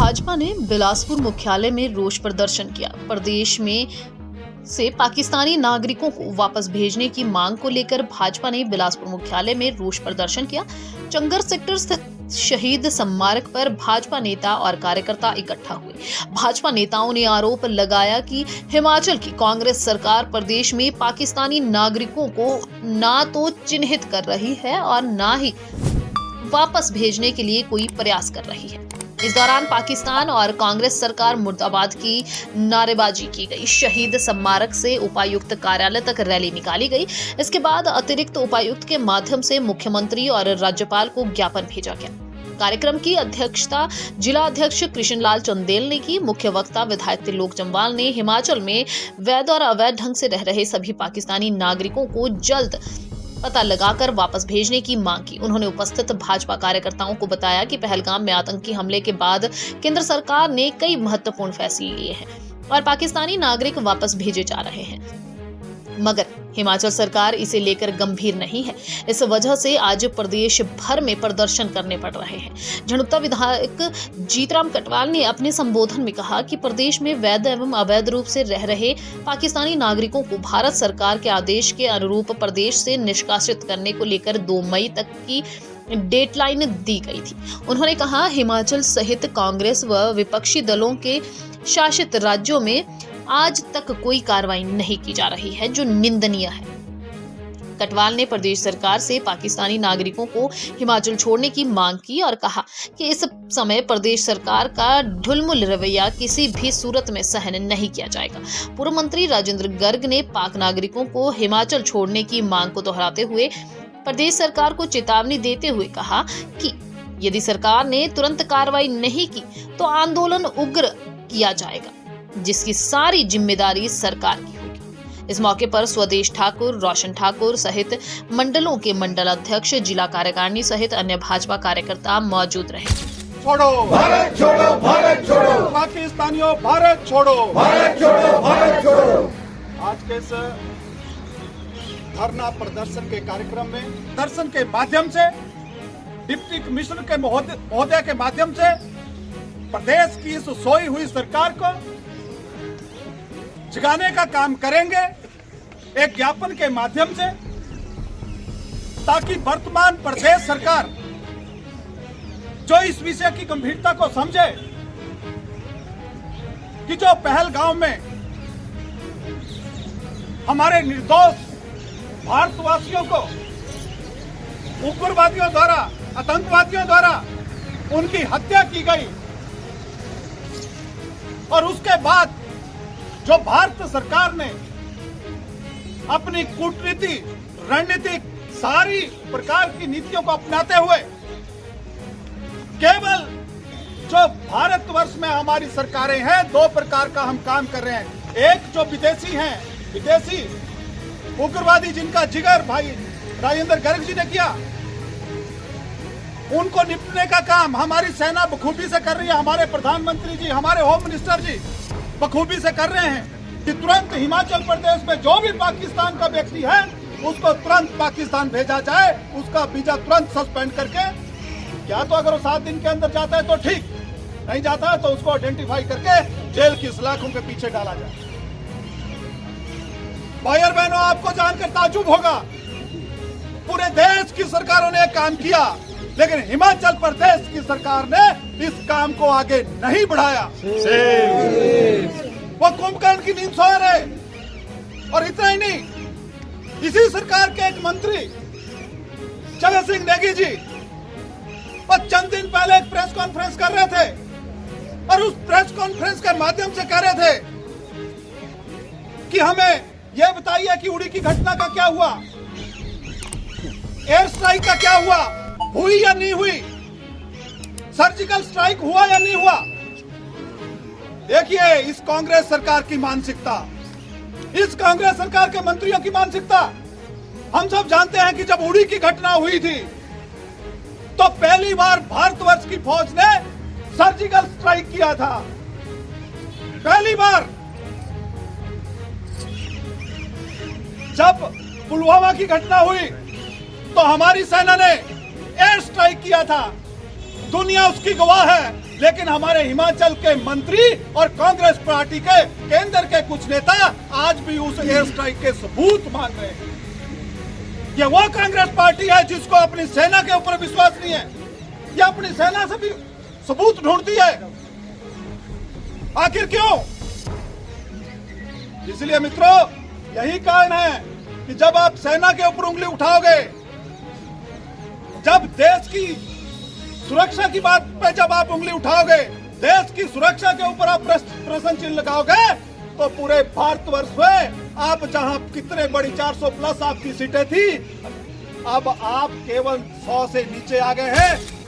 भाजपा ने बिलासपुर मुख्यालय में रोष प्रदर्शन किया। प्रदेश में से पाकिस्तानी नागरिकों को वापस भेजने की मांग को लेकर भाजपा ने बिलासपुर मुख्यालय में रोष प्रदर्शन किया। चंगर सेक्टर स्थित शहीद स्मारक पर भाजपा नेता और कार्यकर्ता इकट्ठा हुए। भाजपा नेताओं ने आरोप लगाया कि हिमाचल की कांग्रेस सरकार प्रदेश में पाकिस्तानी नागरिकों को ना तो चिन्हित कर रही है और ना ही वापस भेजने के लिए कोई प्रयास कर रही है। इस दौरान पाकिस्तान और कांग्रेस सरकार मुर्दाबाद की नारेबाजी की गई। शहीद स्मारक से उपायुक्त कार्यालय तक रैली निकाली गई। इसके बाद अतिरिक्त उपायुक्त के माध्यम से मुख्यमंत्री और राज्यपाल को ज्ञापन भेजा गया। कार्यक्रम की अध्यक्षता जिला अध्यक्ष कृष्णलाल चंदेल ने की। मुख्य वक्ता विधायक त्रिलोक जम्वाल ने हिमाचल में वैध और अवैध ढंग से रह रहे सभी पाकिस्तानी नागरिकों को जल्द पता लगाकर वापस भेजने की मांग की। उन्होंने उपस्थित भाजपा कार्यकर्ताओं को बताया कि पहलगाम में आतंकी हमले के बाद केंद्र सरकार ने कई महत्वपूर्ण फैसले लिए हैं और पाकिस्तानी नागरिक वापस भेजे जा रहे हैं, मगर हिमाचल सरकार इसे लेकर गंभीर नहीं है। इस वजह से आज प्रदेश भर में प्रदर्शन करने पड़ रहे हैं। झंडुता विधायक जीतराम कटवाल ने अपने संबोधन में कहा कि प्रदेश में वैध एवं अवैध रूप से रह रहे पाकिस्तानी नागरिकों को भारत सरकार के आदेश के अनुरूप प्रदेश से निष्कासित करने को लेकर 2 मई तक की डेडलाइन दी गई थी। उन्होंने कहा, हिमाचल सहित कांग्रेस व विपक्षी दलों के शासित राज्यों में आज तक कोई कार्रवाई नहीं की जा रही है, जो निंदनीय है। कटवाल ने प्रदेश सरकार से पाकिस्तानी नागरिकों को हिमाचल छोड़ने की मांग की और कहा कि इस समय प्रदेश सरकार का ढुलमुल रवैया किसी भी सूरत में सहन नहीं किया जाएगा। पूर्व मंत्री राजेंद्र गर्ग ने पाक नागरिकों को हिमाचल छोड़ने की मांग को दोहराते हुए प्रदेश सरकार को चेतावनी देते हुए कहा कि यदि सरकार ने तुरंत कार्रवाई नहीं की तो आंदोलन उग्र किया जाएगा, जिसकी सारी जिम्मेदारी सरकार की होगी। इस मौके पर स्वदेश ठाकुर, रोशन ठाकुर सहित मंडलों के मंडल अध्यक्ष, जिला कार्यकारिणी सहित अन्य भाजपा कार्यकर्ता मौजूद रहे। छोड़ो भारत छोड़ो, भारत छोड़ो, पाकिस्तानियों भारत छोड़ो, भारत छोड़ो, भारत छोड़ो। आज के इस धरना प्रदर्शन के कार्यक्रम में दर्शन के माध्यम से, डिप्टी कमिश्नर के महोदय के माध्यम से प्रदेश की इस सोई हुई सरकार को जगाने का काम करेंगे एक ज्ञापन के माध्यम से, ताकि वर्तमान प्रदेश सरकार जो इस विषय की गंभीरता को समझे कि जो पहलगाम में हमारे निर्दोष भारतवासियों को उग्रवादियों द्वारा, आतंकवादियों द्वारा उनकी हत्या की गई और उसके बाद जो भारत सरकार ने अपनी कूटनीति, रणनीति, सारी प्रकार की नीतियों को अपनाते हुए केवल जो भारतवर्ष में हमारी सरकारें हैं, 2 प्रकार का हम काम कर रहे हैं। एक जो विदेशी हैं, विदेशी उग्रवादी जिनका जिगर भाई राजेंद्र गर्ग जी ने किया, उनको निपटने का काम हमारी सेना बखूबी से कर रही है। हमारे प्रधानमंत्री जी, हमारे होम मिनिस्टर जी बखूबी से कर रहे हैं कि तुरंत हिमाचल प्रदेश में जो भी पाकिस्तान का व्यक्ति है उसको तुरंत पाकिस्तान भेजा जाए, उसका वीजा तुरंत सस्पेंड करके, क्या तो अगर वो 7 दिन के अंदर जाता है तो ठीक, नहीं जाता है तो उसको आइडेंटिफाई करके जेल की सलाखों के पीछे डाला जाए। भाई और बहनों, आपको जानकर ताज्जुब होगा, पूरे देश की सरकारों ने काम किया, लेकिन हिमाचल प्रदेश की सरकार ने इस काम को आगे नहीं बढ़ाया। वो कुंभकर्ण की नींद सो रहे। और इतना ही नहीं, इसी सरकार के एक मंत्री जगत सिंह नेगी जी चंद दिन पहले एक प्रेस कॉन्फ्रेंस कर रहे थे और उस प्रेस कॉन्फ्रेंस के माध्यम से कह रहे थे कि हमें यह बताइए कि उड़ी की घटना का क्या हुआ, एयर स्ट्राइक का क्या हुआ, हुई या नहीं हुई, सर्जिकल स्ट्राइक हुआ या नहीं हुआ। देखिए इस कांग्रेस सरकार की मानसिकता, इस कांग्रेस सरकार के मंत्रियों की मानसिकता। हम सब जानते हैं कि जब उड़ी की घटना हुई थी तो पहली बार भारतवर्ष की फौज ने सर्जिकल स्ट्राइक किया था, पहली बार। जब पुलवामा की घटना हुई तो हमारी सेना ने एयर स्ट्राइक किया था, दुनिया उसकी गवाह है। लेकिन हमारे हिमाचल के मंत्री और कांग्रेस पार्टी के केंद्र के कुछ नेता आज भी उस एयर स्ट्राइक के सबूत मान रहे हैं। ये वो कांग्रेस पार्टी है जिसको अपनी सेना के ऊपर विश्वास नहीं है, ये अपनी सेना से भी सबूत ढूंढती है। आखिर क्यों? इसलिए मित्रों, यही कारण है कि जब आप सेना के ऊपर उंगली उठाओगे, जब देश की सुरक्षा की बात पे जब आप उंगली उठाओगे, देश की सुरक्षा के ऊपर आप प्रश्न चिन्ह लगाओगे, तो पूरे भारतवर्ष में आप जहां कितने बड़ी 400 प्लस आपकी सीटें थी, अब आप केवल 100 से नीचे आ गए हैं।